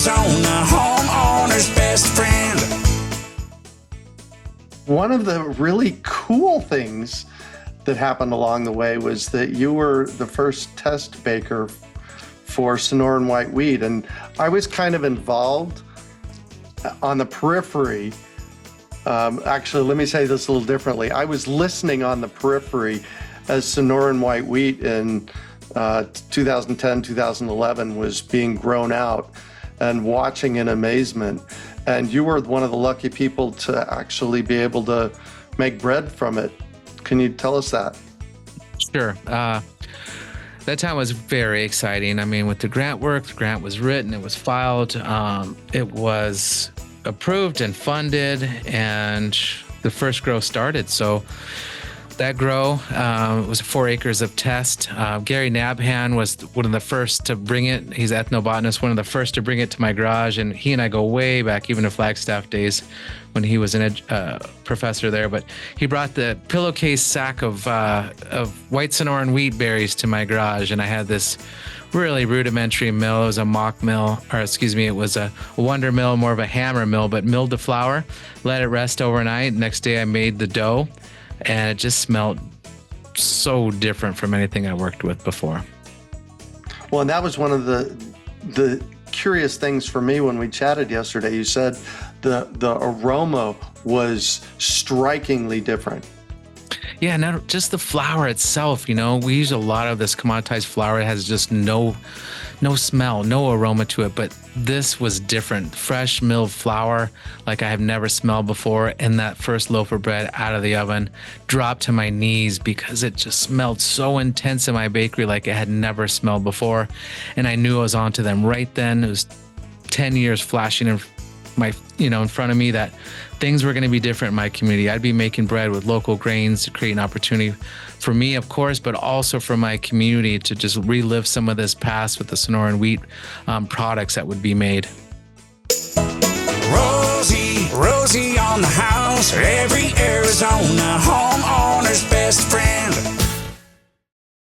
Arizona, homeowner's best friend. One of the really cool things that happened along the way was that you were the first test baker for Sonoran white wheat. And I was kind of involved on the periphery. Actually, let me say this a little differently. I was listening on the periphery as Sonoran white wheat in 2010, 2011 was being grown out and watching in amazement. And you were one of the lucky people to actually be able to make bread from it. Can you tell us that? Sure. That time was very exciting. I mean, with the grant work, the grant was written, it was filed, it was approved and funded, and the first grow started. So that grow was 4 acres of test. Gary Nabhan was one of the first to bring it. He's an ethnobotanist, one of the first to bring it to my garage. And he and I go way back, even to Flagstaff days when he was a professor there. But he brought the pillowcase sack of white Sonoran wheat berries to my garage. And I had this really rudimentary mill. It was a mock mill, or excuse me, it was a wonder mill, more of a hammer mill, but milled the flour, let it rest overnight. Next day I made the dough. And it just smelled so different from anything I worked with before. Well, and that was one of the curious things for me when we chatted yesterday. You said the aroma was strikingly different. Yeah, not just the flour itself. You know, we use a lot of this commoditized flour. It has just no smell, no aroma to it. But this was different. Fresh milled flour like I have never smelled before. And that first loaf of bread out of the oven dropped to my knees because it just smelled so intense in my bakery like it had never smelled before. And I knew I was onto them right then. It was 10 years flashing in in front of me that things were going to be different in my community. I'd be making bread with local grains to create an opportunity for me, of course, but also for my community to just relive some of this past with the Sonoran wheat products that would be made. Rosie on the house, every Arizona home.